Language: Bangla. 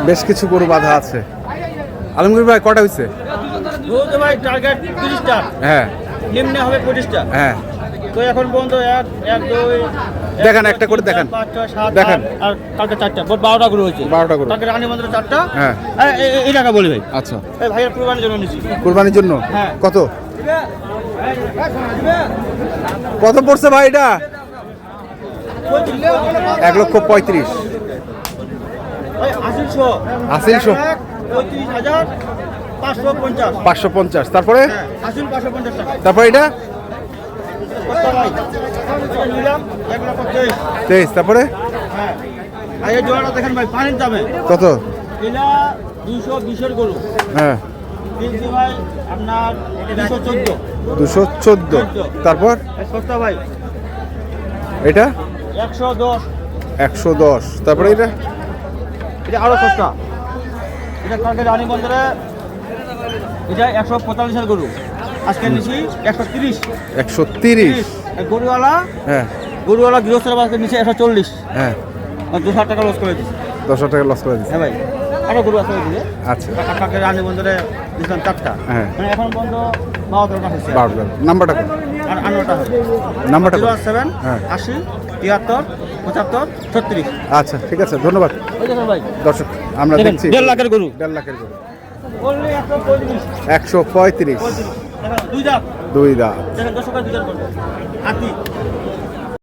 বেশ কিছু গরু বাঁধা আছে। আলমগীর ভাই কটা হয়েছে? ভাই টার্গেট 30টা, হ্যাঁ নিম্নে হবে 25টা। হ্যাঁ, তো এখন পর্যন্ত 1 1 2 দেখান, একটা করে দেখান। 5 6 7 দেখান। 8 আর কালকে 4টা, মোট 12টা গরু হয়েছে। 12টা গরু। কালকে রানী মন্দিরে 4টা। হ্যাঁ। এই টাকা বলি ভাই। আচ্ছা, এই ভাইয়ের কুরবানির জন্য নিছি। কুরবানির জন্য হ্যাঁ। কত কত পড়ছে ভাই এটা? 1,35,000। ভাই 80 80 35,550। 550। তারপরে 80 550 টাকা। তারপরে এটা কত ভাই? এটা নিলাম 1,23,000। 23। তারপরে হ্যাঁ। আর এই জোড়াটা দেখেন ভাই পানির দামে। কত? এটা 220 এর গরু। হ্যাঁ, কিনছি ভাই আপনার 214। 214। তারপর সস্তা ভাই এটা 110। 110। তারপরে এটা এটা আরো সস্তা। এটা কালকে রানী বন্দরে এটা 145 এর গরু, আজকে নিছি 130। 130। গরুওয়ালা হ্যাঁ গৃহস্থের বাসকে নিচে 140। হ্যাঁ, 2,000 টাকা লস করে দিচ্ছে। 10,000 টাকা লস করে দিচ্ছে। হ্যাঁ ভাই, আরো গরু আছে ওইদিকে। আচ্ছা, কালকে রানী বন্দরে দিয়েছিলাম 4টা। হ্যাঁ। মানে এখন পর্যন্ত 12টা হয়েছে। 12। নাম্বারটা কত? আর 8টা হবে। নাম্বারটা কত? 07 হ্যাঁ। 80 73 75 36। আচ্ছা, ঠিক আছে, ধন্যবাদ। ওই দেখুন ভাই, দর্শক আমরা দেখেন, দেখছি 1.5 লাখের গরু। 1.5 লাখের গরু। বললে 135। 135। দুই দাঁত। দুই দাঁত। দেখেন দর্শকের বিচার করবে। হাতি